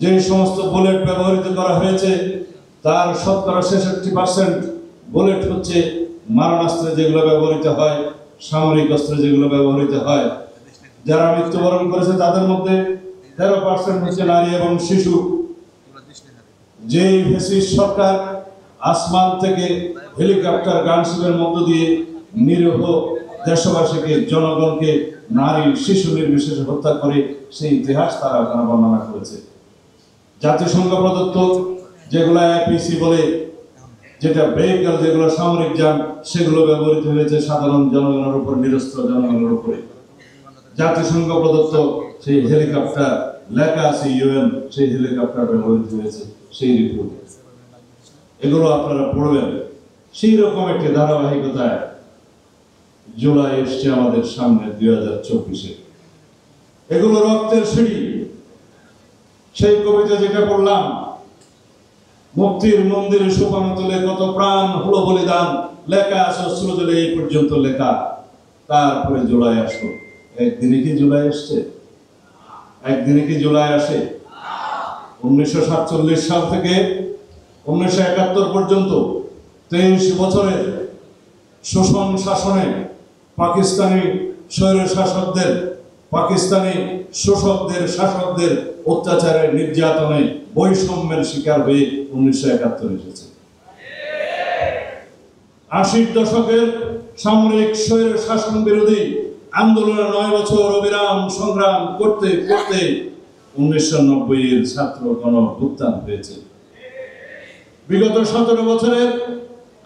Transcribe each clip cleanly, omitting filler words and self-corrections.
যে সমস্ত বুলেট ব্যবহৃত করা হয়েছে তার 70-66% বুলেট হচ্ছে মারণাস্ত্রে যেগুলো ব্যবহৃত হয়, সামরিক অস্ত্রে যেগুলো ব্যবহৃত হয়। যারা মৃত্যুবরণ করেছে তাদের মধ্যে 13% হচ্ছে নারী এবং শিশু। যেই ফ্যাসিস্ট সরকার আসমান থেকে হেলিকপ্টার গানশিপের মধ্য দিয়ে নিরীহ দেশবাসীকে, জনগণকে, নারী শিশু নির্বিশেষে হত্যা করে, সেই ইতিহাস তারা ওখানে বর্ণনা করেছে। জাতিসংঘ প্রদত্ত যেগুলো এপিসি বলে, যেটা ভেহিকল, যেগুলো সামরিক যান, সেগুলো ব্যবহৃত হয়েছে সাধারণ জনগণের উপর, নিরস্ত্র জনগণের উপরে। জাতিসংঘ প্রদত্ত সেই হেলিকপ্টার, লেখা আছে ইউএন, সেই হেলিকপ্টার ব্যবহৃত হয়েছে সেই রিপোর্ট। এগুলো আপনারা পড়বেন। সেই রকম একটি ধারাবাহিকতায় জুলাই এসছে আমাদের সামনে 2024-এ। এগুলো রক্তের সিঁড়ি। সেই কবিতা যেটা পড়লাম, মুক্তির মন্দিরে সোপান তোলে কত প্রাণ হলো বলিদান, লেখা আছে অশ্রু জলে এই পর্যন্ত লেখা। তারপরে জুলাই আসলো। একদিনে কি জুলাই আসছে? একদিনে কি জুলাই আসে? 1947 সাল থেকে 1971 পর্যন্ত 23 বছরের শোষণ শাসনে, পাকিস্তানি স্বৈর শাসকদের, পাকিস্তানি শোষকদের, শাসকদের অত্যাচারের, নির্যাতনে, বৈষম্যের শিকার হয়ে 1971 এসেছে। 80 দশকের সামরিক স্বৈর শাসন বিরোধী আন্দোলনে 9 বছর অবিরাম সংগ্রাম করতে করতে 1990-এর ছাত্র গণঅভ্যুত্থান হয়েছে। বিগত 17 বছরের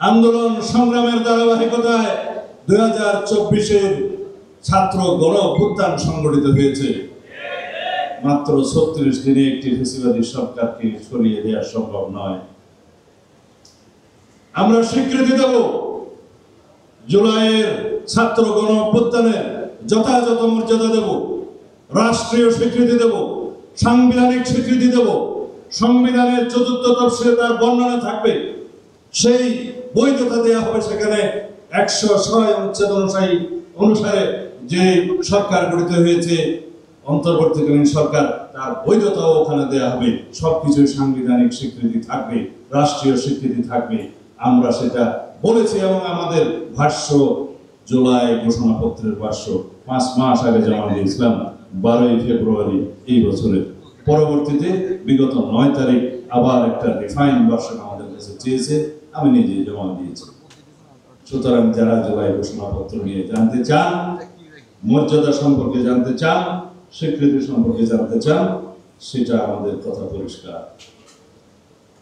আন্দোলন সংগ্রামের ধারাবাহিকতায় 2024-এর ছাত্র গণঅভ্যুত্থান সংগঠিত হয়েছে। মাত্র 36 দিনে একটি ফ্যাসিবাদী সরকারকে সরিয়ে দেওয়া সম্ভব নয়। আমরা স্বীকৃতি দেব জুলাইয়ের ছাত্র গণঅভ্যুত্থানের যথাযথ মর্যাদা দেব, রাষ্ট্রীয় স্বীকৃতি দেব, সাংবিধানিক স্বীকৃতি দেব। সংবিধানের 4th তফসিলে তার বর্ণনা থাকবে, সেই বৈধতা দেওয়া হবে। সেখানে 106 অনুচ্ছেদ অনুসারে যে সরকার গঠিত হয়েছে, অন্তর্বর্তীকালীন সরকার, তার বৈধতাও ওখানে দেওয়া হবে। সবকিছু সাংবিধানিক স্বীকৃতি থাকবে, রাষ্ট্রীয় স্বীকৃতি থাকবে। আমরা সেটা বলেছি এবং আমাদের ভাষ্য, জুলাই ঘোষণাপত্রের ভাষ্য 5 মাস আগে জমা দিয়েছিলাম, 12 ফেব্রুয়ারি এই বছরের। পরবর্তীতে বিগত 9 তারিখ আবার একটা রিফাইন ভার্সন আমাদের কাছে চেয়েছে, আমি নিজে জমা দিয়েছি। সুতরাং যারা জুলাই ঘোষণাপত্র নিয়ে জানতে চান, মর্যাদা সম্পর্কে জানতে চান, স্বীকৃতি সম্পর্কে জানতে চান, সেটা আমাদের কথা পরিষ্কার।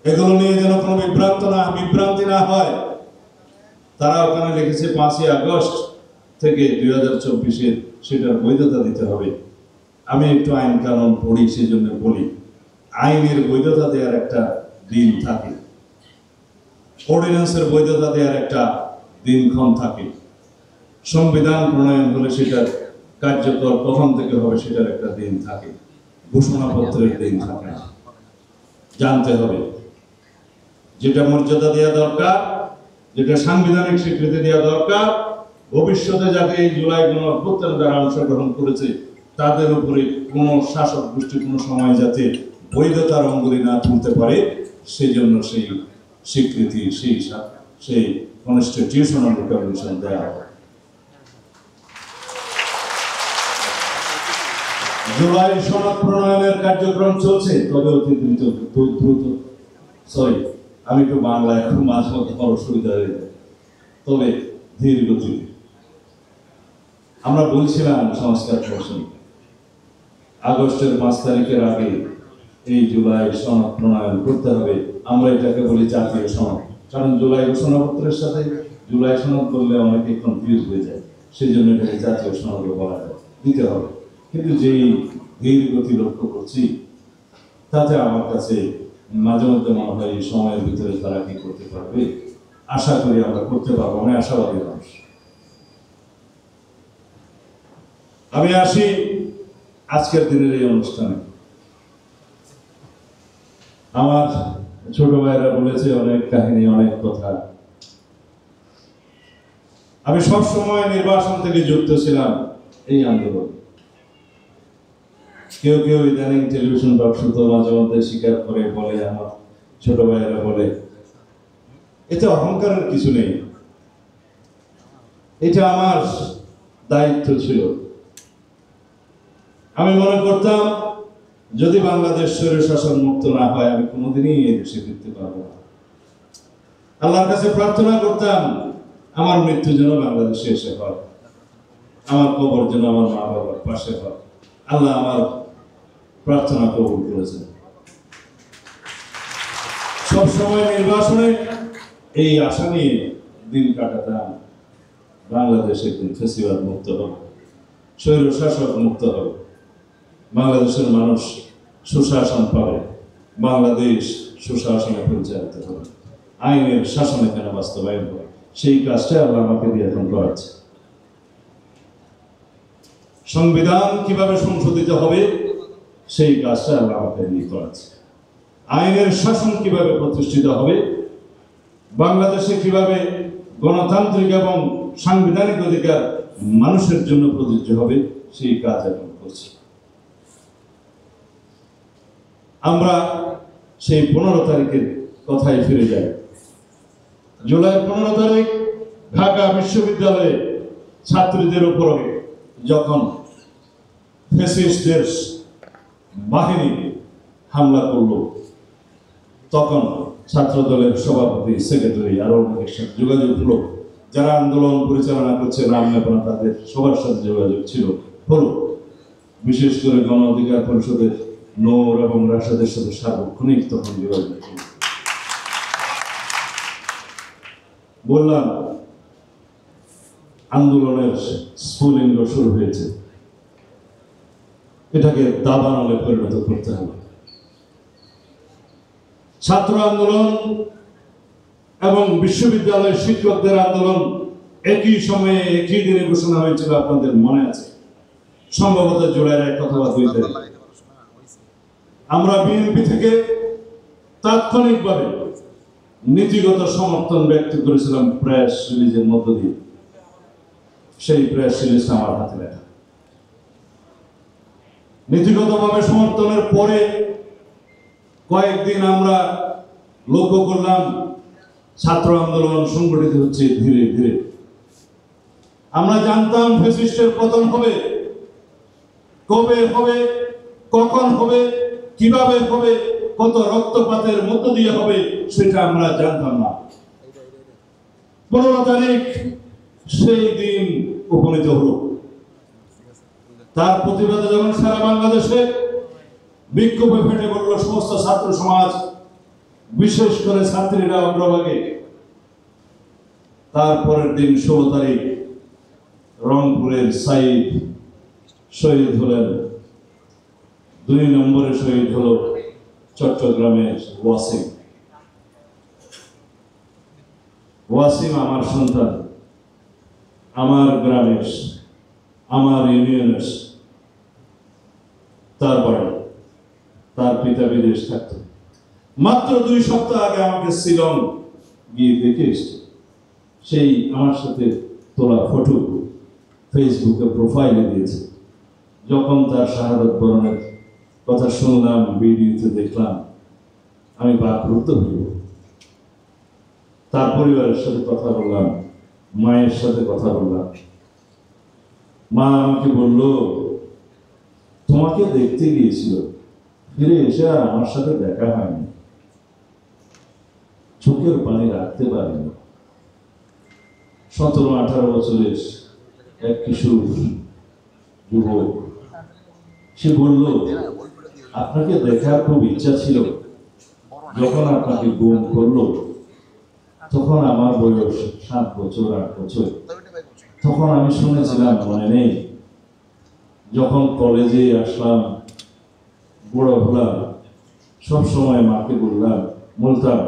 এগুলো নিয়ে যেন কোনো বিভ্রান্তি না হয়। তারা ওখানে লিখেছে 5ই আগস্ট থেকে 2024-এর, সেটার বৈধতা দিতে হবে। আমি একটু আইন কানুন পড়ি, সেই জন্য বলি, আইনের বৈধতা দেওয়ার একটা দিন থাকে, অর্ডিন্যান্সের বৈধতা দেওয়ার একটা দিনক্ষণ থাকে, সংবিধান প্রণয়ন হলে সেটার কার্যকর কখন থেকে হবে সেটার একটা দিন থাকে, ঘোষণাপত্রের দিন থাকে। জানতে হবে যেটা মর্যাদা দেওয়া দরকার, যেটা সাংবিধানিক স্বীকৃতি দেওয়া দরকার, ভবিষ্যতে যাতে এই জুলাই গণঅভ্যুত্থানে যারা অংশগ্রহণ করেছে তাদের উপরে কোনো শাসক গোষ্ঠী কোনো সময় যাতে বৈধতার অঙ্গুলি না তুলতে পারে, সেই জন্য সেই স্বীকৃতি, সেই কনস্টিটিউশনাল রিকগনিশন দেওয়া হবে। জুলাই সনদ প্রণয়নের কার্যক্রম চলছে, তবে অতি দ্রুত, আমি একটু বাংলায় এখন মাঝে মধ্যে অসুবিধা হয়ে যায়, তবে ধীর গতিতে। আমরা বলছিলাম সংস্কার কমিশন আগস্টের 5 তারিখের আগে এই জুলাই সনদ প্রণয়ন করতে হবে। আমরা এটাকে বলি জাতীয় সনদ, কারণ জুলাই ঘোষণাপত্রের সাথে জুলাই সনদ করলে অনেকে কনফিউজ হয়ে যায়, সেই জন্য এটাকে জাতীয় সনদ বলা যায়, দিতে হবে। কিন্তু যেই ধীর গতি লক্ষ্য করছি, তাতে আমার কাছে মাঝে মধ্যে মনে হয় এই সময়ের ভিতরে তারা কি করতে পারবে। আশা করি আমরা করতে পারবো, আমি আশাবাদী মানুষ। আমি আসি আজকের দিনের এই অনুষ্ঠানে। আমার ছোট ভাইরা বলেছে অনেক কাহিনী, অনেক কথা। আমি সবসময় নির্বাচন থেকে যুক্ত ছিলাম এই আন্দোলন। কেউ কেউ ইদানিং টেলিভিশন দর্শক মাঝে মধ্যে স্বীকার করে বলে, আমার ছোট ভাইয়েরা বলে, এতে অহংকারের কিছু নেই, এটা আমার দায়িত্ব ছিল। আমি মনে করতাম যদি বাংলাদেশ স্বৈরশাসন মুক্ত না হয় আমি কোনোদিনই এই দেশে ফিরতে পারবো না। আল্লাহর কাছে প্রার্থনা করতাম আমার মৃত্যু যেন বাংলাদেশে এসে হয়, আমার কবর যেন আমার মা বাবার পাশে হয়। আল্লাহ আমার প্রার্থনা কবুল করেছেন। সবসময় নির্বাচনে এই আশা নিয়ে দিন কাটাতাম, বাংলাদেশ একদিন ফেসিবাদ মুক্ত হবে, স্বৈরশাসক মুক্ত হবে, বাংলাদেশের মানুষ সুশাসন পাবে, বাংলাদেশ সুশাসনে পরিচালিত হবে, আইনের শাসন এখানে বাস্তবায়ন হবে। সেই কাজটা আল্লাহ আমাকে দিয়ে এখন করাচ্ছে। সংবিধান কিভাবে সংশোধিত হবে সেই কাজটা আল্লাহ আমাকে দিয়ে করাচ্ছে। আইনের শাসন কিভাবে প্রতিষ্ঠিত হবে, বাংলাদেশে কিভাবে গণতান্ত্রিক এবং সাংবিধানিক অধিকার মানুষের জন্য প্রযোজ্য হবে সেই কাজ এখন করছি। আমরা সেই 15 তারিখের কথায় ফিরে যাই। জুলাই 15 তারিখ ঢাকা বিশ্ববিদ্যালয়ে ছাত্রীদের উপর যখন ফ্যাসিস্টদের বাহিনী হামলা করল, তখন ছাত্র দলের সভাপতি, সেক্রেটারি আরো অনেকের সাথে যোগাযোগ হলো। যারা আন্দোলন পরিচালনা করছে নাম নেপনা তাদের সবার সাথে যোগাযোগ হলো। বিশেষ করে গণ অধিকার পরিষদের নূর এবং রাশেদের সাথে সার্বক্ষণিক তখন যোগাযোগ হলো। বললাম আন্দোলনের স্ফুলিঙ্গ শুরু হয়েছে, এটাকে দাবানলে পরিণত করতে হবে। ছাত্র আন্দোলন এবং বিশ্ববিদ্যালয়ের শিক্ষকদের আন্দোলন একই সময়ে একই দিনে ঘোষণা হয়েছিল, আপনাদের মনে আছে? সম্ভবত জুলাইয়ের 1 অথবা 2 তারিখ। আমরা বিএনপি থেকে তাৎক্ষণিকভাবে নীতিগত সমর্থন ব্যক্ত করেছিলাম প্রেস রিলিজের মধ্য দিয়ে। সেই প্রেস রিলিজটা আমার হাতে লেখা। নীতিগতভাবে সমর্থনের পরে কয়েকদিন আমরা লক্ষ্য করলাম ছাত্র আন্দোলন সংগঠিত হচ্ছে ধীরে ধীরে। আমরা জানতাম ফ্যাসিস্টের পতন হবে, কবে হবে, কখন হবে, কিভাবে হবে, কত রক্তপাতের মধ্য দিয়ে হবে সেটা আমরা জানতাম না। 15 তারিখ সেই দিন উপনীত হলো। তার প্রতিবাদে যখন সারা বাংলাদেশে বিক্ষোভে ফেটে পড়ল সমস্ত ছাত্র সমাজ, বিশেষ করে ছাত্রীরা অগ্রভাগে, তারপরের দিন 16 তারিখ রংপুরের সাইদ শহীদ হলেন। 2 নম্বরে শহীদ হল চট্টগ্রামের ওয়াসিম আমার সন্তান, আমার গ্রামের, আমার ইউনিয়নের। তারপরে তার পিতা বিদেশ থাকত। মাত্র 2 সপ্তাহ আগে আমাকে শিলং গিয়ে দেখে এসছে। সেই আমার সাথে তোলা ফটো ফেসবুকে প্রোফাইলে দিয়েছে। যখন তার শাহাদত বরণের কথা শুনলাম, ভিডিওতে দেখলাম, আমি বাকরুদ্ধ হইব। তার পরিবারের সাথে কথা বললাম, মায়ের সাথে কথা বললাম। মা আমাকে বলল, তোমাকে দেখতে গিয়েছিল, ফিরে এসে আর আমার সাথে দেখা হয়নি। চোখের পানি রাখতে পারিনি। 17-18 বছরের এক কিশোর যুবক, সে বলল, আপনাকে দেখার খুব ইচ্ছা ছিল। যখন আপনাকে গুম করলো তখন আমার বয়স 7 বছর 8 বছর। তখন আমি শুনেছিলাম, মনে নেই, যখন কলেজে আসলাম, বড় হলাম, সবসময় মাকে বলতাম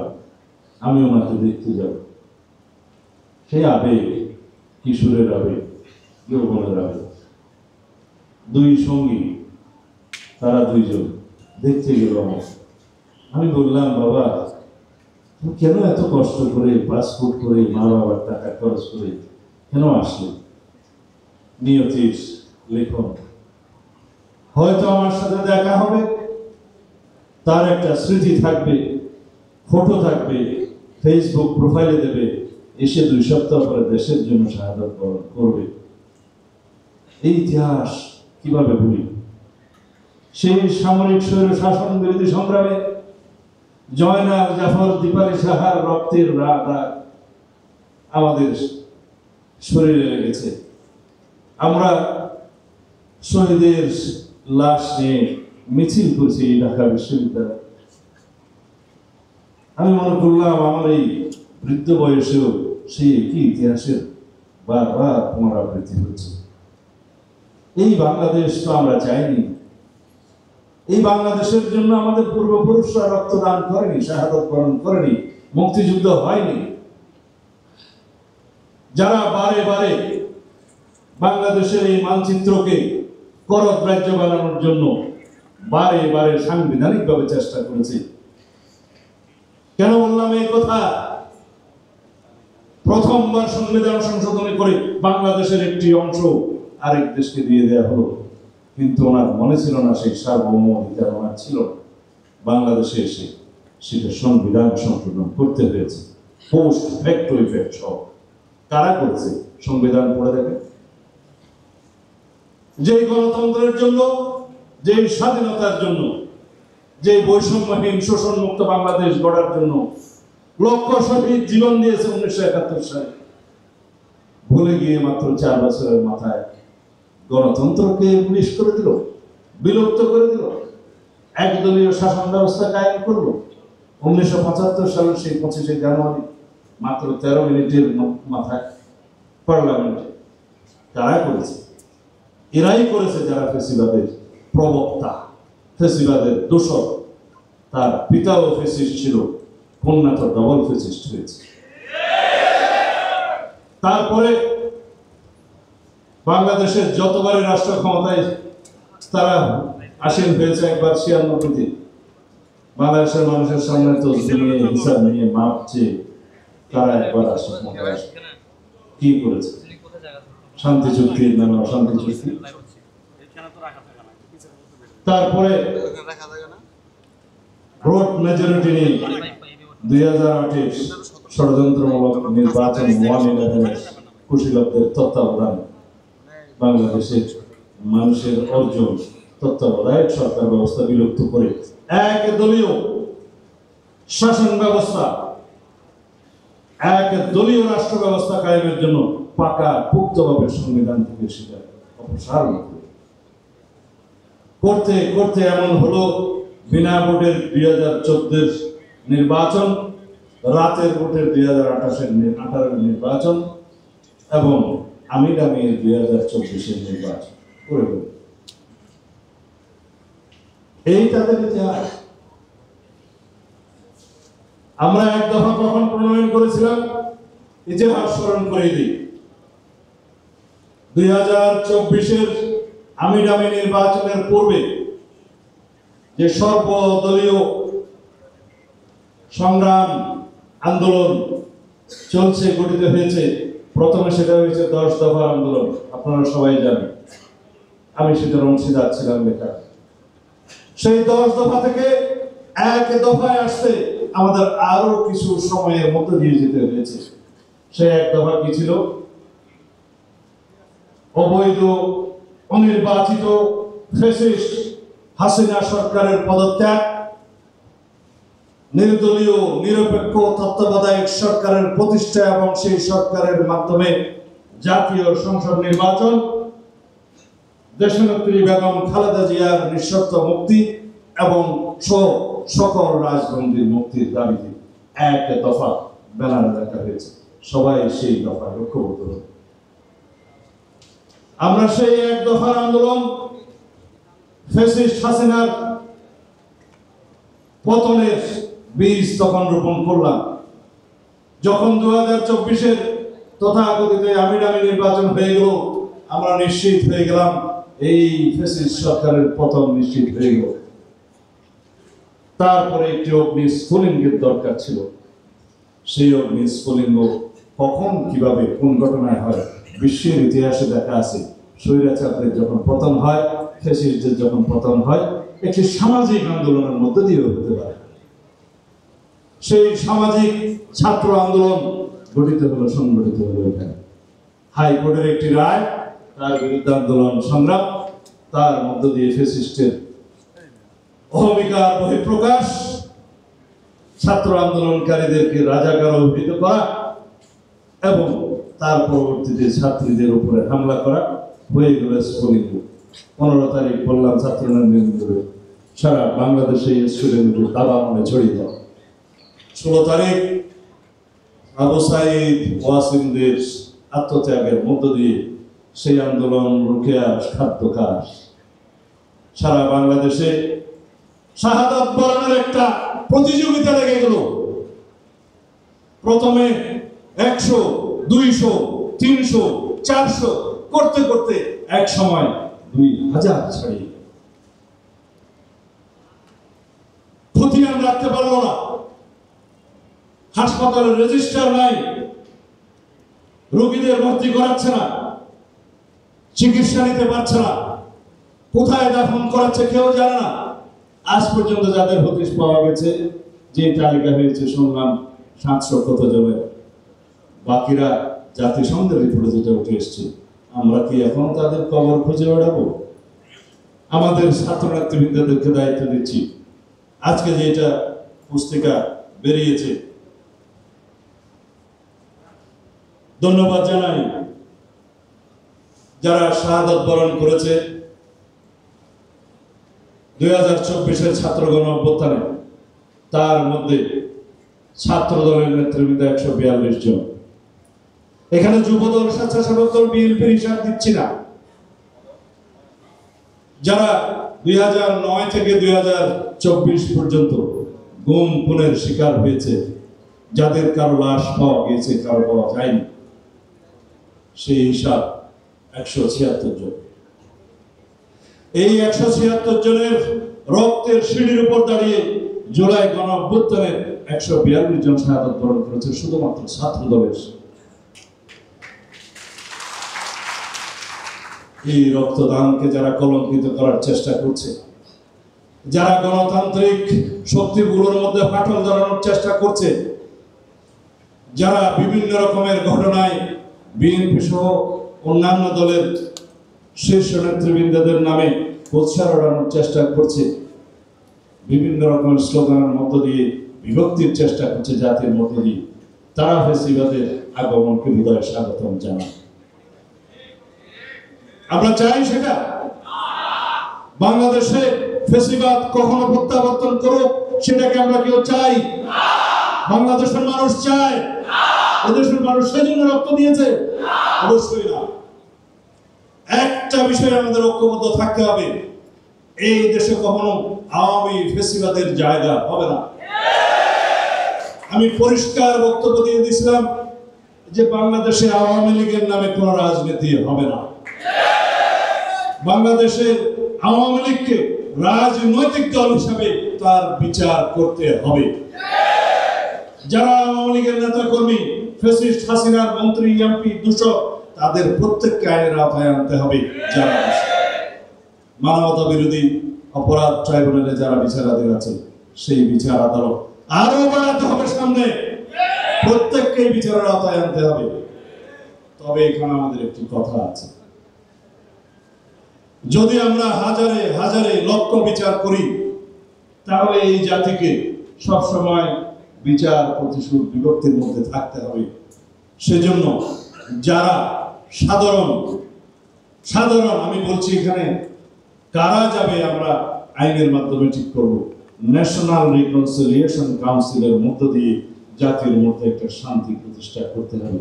আমি ওনাকে দেখতে যাব। সেই আবেগ, কিশোরের আবেগ, যৌবনের আবেগ। 2 সঙ্গী, তারা 2 জন দেখতে গেল আমাকে। আমি বললাম, বাবা তুমি কেন এত কষ্ট করে পাসপোর্ট করে মা বাবার টাকা খরচ করে কেন আসলে? নিয়তির লেখন, হয়তো আমার সাথে দেখা হবে, তার একটা স্মৃতি থাকবে, ফটো থাকবে, ফেসবুক প্রোফাইলে দেবে, এসে 2 সপ্তাহ পরে দেশের জন্য শাহাদাত বরণ করবে। এই ইতিহাস কিভাবে ভুলি? সেই সামরিক স্বৈর শাসন বিরোধী সংগ্রামে জয়নাল জাফর দীপালি সাহার রক্তের দাগ আমাদের শরীরে লেগেছে। আমরা শহীদের লাশ নিয়ে মিছিল করছি ঢাকা বিশ্ববিদ্যালয়ে। আমি মনে করলাম আমার এই বৃদ্ধ বয়সেও সেই একই ইতিহাসের বারবার পুনরাবৃত্তি হচ্ছে। এই বাংলাদেশ তো আমরা চাইনি। এই বাংলাদেশের জন্য আমাদের পূর্বপুরুষরা রক্তদান করেনি, শাহাদাত বরণ করেনি, মুক্তিযুদ্ধ হয়নি। যারা বারে বারে বাংলাদেশের এই মানচিত্রকে করদ্রাজ্য বানানোর জন্য বারে বারে সাংবিধানিকভাবে চেষ্টা করেছে। কেন বললাম এই কথা? প্রথমবার সংবিধান সংশোধনী করে বাংলাদেশের একটি অংশ আরেক দেশকে দিয়ে দেওয়া হলো, কিন্তু ওনার মনে ছিল না, সেই সার্বভৌম অধিকার ওনার ছিল। বাংলাদেশে এসে সেটা সংবিধান সংশোধন করতে হয়েছে, পোস্ট ফ্যাক্টো ইফেক্ট সহ। কারা করেছে? সংবিধান পড়ে দেখে। যে গণতন্ত্রের জন্য, যে স্বাধীনতার জন্য, যে বৈষম্যহীন শোষণ মুক্ত বাংলাদেশ গড়ার জন্য লক্ষ শহীদ জীবন দিয়েছে 1971 সালে, ভুলে গিয়ে মাত্র 4 বছরের মাথায় গণতন্ত্রকে পুলিশ করে দিল, বিলুপ্ত করে দিল, একদলীয় শাসন ব্যবস্থা কায়েম করলো। 1975 সালের সেই 25শে জানুয়ারি মাত্র 13 মিনিটের মাথায় পার্লামেন্টে কারা করেছে? এরাই করেছে যারা ফেসিবাদের প্রবক্তা, ফেসিবাদের দোষর। তার পিতাও ফেসিস্ট ছিল, কন্যা তো ডবল ফেসিস্ট হয়েছে। তারপরে বাংলাদেশের যতবারই রাষ্ট্র ক্ষমতায় তারা আসীন হয়েছে, একবার 96-তে বাংলাদেশের মানুষের সামনে তো হিসাব নিয়ে মাপছে, তারা একবার রাষ্ট্র ক্ষমতায় আসে। কি করেছে? শান্তি চুক্তির নামে অশান্তি চুক্তি। তারপরে ভোট মেজরিটি নিয়ে 2008-এর ষড়যন্ত্রমূলক নির্বাচন 1/11 কুশীলবদের তত্ত্বাবধানে বাংলাদেশের মানুষের অর্জন তত্ত্বাবধায়ক সরকার ব্যবস্থা বিলুপ্ত করে এক দলীয় শাসন ব্যবস্থা, এক দলীয় রাষ্ট্র ব্যবস্থা কায়েমের জন্য পাকা পুক্তভাবে সংবিধান থেকে সেটা অপসারণ করতে করতে এমন হলো বিনা ভোটের 2014-এর নির্বাচন, রাতের ভোটের 2018-এর নির্বাচন এবং আমি 2024-এর নির্বাচন করে দেব। এই তাদের ইতিহাস। আমরা এক দফা কখন প্রণয়ন করেছিলাম? ইতিহাস স্মরণ করে দিই। 2024-এর আমিরামি নির্বাচনের পূর্বে যে সর্বদলীয় সংগ্রাম আন্দোলন চলছে, গঠিত হয়েছে, প্রথমে সেটা হয়েছে 10 দফা আন্দোলন। আপনারা সবাই জানেন, আমি সেটার অংশীদার ছিলাম লেখা। সেই 10 দফা থেকে এক দফায় আসতে আমাদের আরো কিছু সময়ের মধ্যে দিয়ে যেতে হয়েছে। সেই এক দফা কি ছিল? অবৈধ অনির্বাচিত ফ্যাসিস্ট হাসিনা সরকারের পদত্যাগ, নির্দলীয় নিরপেক্ষ তত্ত্বাবধায়ক সরকারের প্রতিষ্ঠা এবং সেই সরকারের মাধ্যমে জাতীয় সংসদ নির্বাচন, দেশনেত্রী বেগম খালেদা জিয়ার নিঃশর্ত মুক্তি এবং সকল রাজবন্দীর মুক্তির দাবিতে এক দফা ব্যানার দেখা হয়েছে। সবাই সেই দফা লক্ষ্যবদ্ধ হবে। আমরা সেই এক দফার আন্দোলন ফ্যাসিস্ট হাসিনার পতনের বীজ তখন রোপণ করলাম। যখন 2024-এর তথাকথিত আমিরামি নির্বাচন হয়ে গেল, আমরা নিশ্চিত হয়ে গেলাম এই ফ্যাসিস্ট সরকারের পতন নিশ্চিত হয়ে গেল। তারপরে একটি অগ্নিস্ফুলিঙ্গের দরকার ছিল। সেই অগ্নিস্ফুলিঙ্গ কখন, কিভাবে, কোন ঘটনায় হয় বিশ্বের ইতিহাসে দেখা আছে। স্বৈরাচারের যখন পতন হয়, ফ্যাসিস্টদের যখন পতন হয়, একটি সামাজিক আন্দোলনের মধ্যে দিয়ে হতে পারে। সেই সামাজিক ছাত্র আন্দোলন গঠিত হলো, সংগঠিত হলো এখানে। হাইকোর্টের একটি রায়, তার বিরুদ্ধে আন্দোলন সংগ্রাম, তার মধ্য দিয়ে ফ্যাসিস্টের অহমিকার বহিঃপ্রকাশ, ছাত্র আন্দোলনকারীদেরকে রাজাকার অভিহিত করা এবং তার পরবর্তীতে ছাত্রীদের উপরে হামলা করা হয়ে গেল স্ফুলিঙ্গ। 15 তারিখ বললাম ছাত্রনেতৃত্বে সারা বাংলাদেশে স্টুডেন্টগুলো দাবা মনে ছড়িয়ে দেওয়া। 16 তারিখ আবু সাইদ ওয়াসিমদের আত্মত্যাগের মধ্য দিয়ে সেই আন্দোলন রুকেয়া খাদ্যকাশ সারা বাংলাদেশে শাহাদাত বরণের একটা প্রতিযোগিতা লেগে গেল। প্রথমে 100, 200, 300, 400 করতে করতে এক সময় 2000 ছাড়িয়ে খতিয়ান রাখতে পারলো না। হাসপাতালের রেজিস্টার নাই, রোগীদের ভর্তি করাচ্ছে না, চিকিৎসা নিতে পারছে না, কোথায় দাফন করাচ্ছে কেউ জানে না। আজ পর্যন্ত যাদের হদিশ পাওয়া গেছে, যে তালিকা হয়েছে শুনলাম 700 কত জনের, বাকিরা জাতিসংঘের রিপোর্টে যেটা উঠে এসছে, আমরা কি এখন তাদের কবর খুঁজে বেড়াবো? আমাদের ছাত্র নেতৃবৃন্দদেরকে দায়িত্ব দিচ্ছি। আজকে যেটা পুস্তিকা বেরিয়েছে, ধন্যবাদ জানাই যারা শাহাদাত বরণ করেছে 2024-এর ছাত্র গণ অভ্যুত্থানে। তার মধ্যে ছাত্র দলের নেতৃবৃন্দ 142 জন। এখানে যুবদল, স্বেচ্ছাসেবক দল, বিএনপির হিসাব দিচ্ছি না। যারা 2009 থেকে 2024 পর্যন্ত গুম খুনের শিকার হয়েছে, যাদের কারো লাশ পাওয়া গিয়েছে, কারো পাওয়া যায়নি, সেই হিসাব 176 জন। এই 176 জনের রক্তের সিঁড়ির উপর দাঁড়িয়ে জুলাই গণ অভ্যুত্থানের 142 জন শাহাদাত বরণ করেছে শুধুমাত্র ছাত্র দলের। এই রক্তদানকে যারা কলঙ্কিত করার চেষ্টা করছে, যারা গণতান্ত্রিক শক্তিগুলোর মধ্যে ফাটল ধরানোর চেষ্টা করছে, যারা বিভিন্ন রকমের ঘটনায় বিএনপি সহ অন্যান্য দলের শীর্ষ নেতৃবৃন্দদের নামে উৎসাহ ওড়ানোর চেষ্টা করছে, বিভিন্ন রকমের স্লোগানের মধ্য দিয়ে বিভক্তির চেষ্টা করছে জাতির মধ্য দিয়ে, তারা ফ্যাসিবাদের আগমনকে হৃদয়ে স্বাগতম জানায়। আমরা চাই সেটা বাংলাদেশে ফ্যাসিবাদ কখনো প্রত্যাবর্তন করুক, সেটাকে আমরা কেউ চাই? বাংলাদেশের মানুষ চায়? এদেশের মানুষ সেজন্য রক্ত দিয়েছে? অবশ্যই না। একটা বিষয়ে আমাদের ঐক্যবদ্ধ থাকতে হবে, এই দেশে কখনো আওয়ামী ফ্যাসিবাদের জায়গা হবে না। আমি পরিষ্কার বক্তব্য দিয়ে দিয়েছিলাম যে বাংলাদেশে আওয়ামী লীগের নামে কোনো রাজনীতি হবে না। বাংলাদেশে আওয়ামী লীগকে রাজনৈতিক দল হিসাবে তার বিচার করতে হবে। যারা আওয়ামী লীগের নেতা কর্মী, ফ্যাসিস্ট হাসিনার মন্ত্রী, এমপি, দূষক, তাদের প্রত্যেককে আইনের আওতায় আনতে হবে। যারা মানবতা বিরোধী অপরাধ ট্রাইব্যুনালে যারা বিচারাধীন আছে, সেই বিচার আদালত আরো বাড়াতে হবে সামনে, প্রত্যেককে বিচারের আওতায় আনতে হবে। তবে এখানে আমাদের একটি কথা আছে, যদি আমরা হাজারে হাজারে লক্ষ বিচার করি, তাহলে এই জাতিকে সবসময় বিচার প্রতিশোধ বিভক্তির মধ্যে থাকতে হবে। সেজন্য যারা সাধারণ আমি বলছি, এখানে কারা যাবে আমরা আইনের মাধ্যমে ঠিক করব। ন্যাশনাল রিকনসিলিয়েশন কাউন্সিলের মধ্য দিয়ে জাতির মধ্যে একটা শান্তি প্রতিষ্ঠা করতে হবে,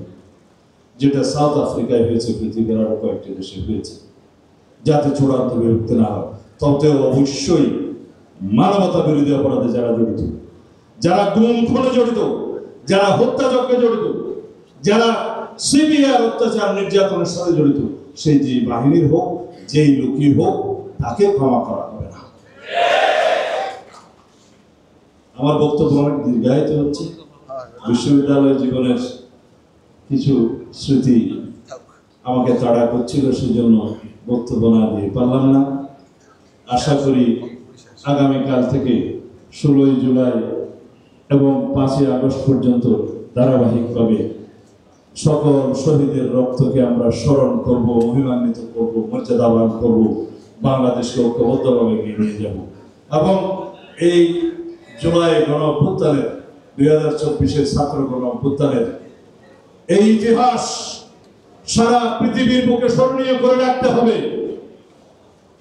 যেটা সাউথ আফ্রিকায় হয়েছে, পৃথিবীর আরো কয়েকটি দেশে হয়েছে, যাতে চূড়ান্ত বিভক্তি না হয়। তবে অবশ্যই মানবতা বিরোধী অপরাধে যারা জড়িত, যারা গুম খুনে জড়িত, যারা হত্যাযজ্ঞে জড়িত, যারা সিবিআর অত্যাচার নির্যাতনের সাথে জড়িত, সেই যে বাহিনীর হোক, যেই লোকই হোক, তাকে ক্ষমা করা হবে না। আমার বক্তব্য অনেক দীর্ঘায়িত হচ্ছে। বিশ্ববিদ্যালয় জীবনের কিছু স্মৃতি আমাকে তাড়া করছিল, সেজন্য বক্তব্য না দিয়ে পারলাম না। আশা করি আগামীকাল থেকে 16ই জুলাই এবং 5ই আগস্ট পর্যন্ত ধারাবাহিকভাবে সকল শহীদের রক্তকে আমরা স্মরণ করব, অভিমানিত করব, মর্যাদাবান করব, বাংলাদেশকে ঐক্যবদ্ধভাবে এগিয়ে নিয়ে যাব। এবং এই জুলাই গণ অভ্যুত্থানের 2024-এর ছাত্র গণ অভ্যুত্থানের এই ইতিহাস সারা পৃথিবীর বুকে স্মরণীয় করে রাখতে হবে।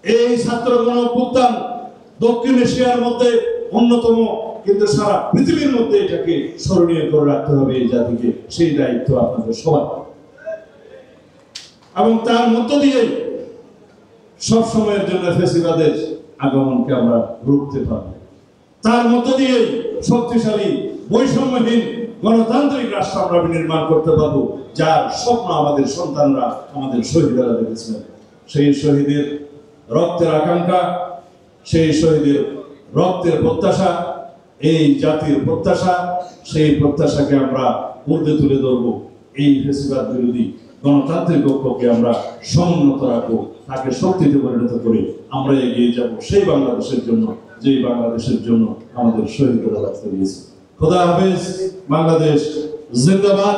এই ছাত্র গণ অভ্যুত্থান দক্ষিণ এশিয়ার মধ্যে অন্যতম, কিন্তু সারা পৃথিবীর মধ্যে এটাকে স্মরণীয় করে রাখতে হবে এই জাতিকে। সেই দায়িত্ব আপনাদের সবার, এবং তার মধ্য দিয়ে সব সময়ের জন্য ফ্যাসিবাদের আগমনকে আমরা রুখতে পারব। তার মধ্য দিয়ে শক্তিশালী বৈষম্যহীন গণতান্ত্রিক রাষ্ট্র আমরা নির্মাণ করতে পারবো, যার স্বপ্ন আমাদের সন্তানরা, আমাদের শহীদরা দেখেছিলেন। সেই শহীদের রক্তের আকাঙ্ক্ষা, সেই শহীদের রক্তের প্রত্যাশা, এই জাতির প্রত্যাশা, সেই প্রত্যাশাকে আমরা ঊর্ধ্বে তুলে ধরবো। এই ফ্যাসিবাদ বিরোধী গণতান্ত্রিক ঐক্যকে আমরা সমুন্নত রাখবো, তাকে শক্তিতে পরিণত করে আমরা এগিয়ে যাব সেই বাংলাদেশের জন্য, যেই বাংলাদেশের জন্য আমাদের শহীদরা রক্ত দিয়েছে। খোদা হাফেজ। বাংলাদেশ জিন্দাবাদ।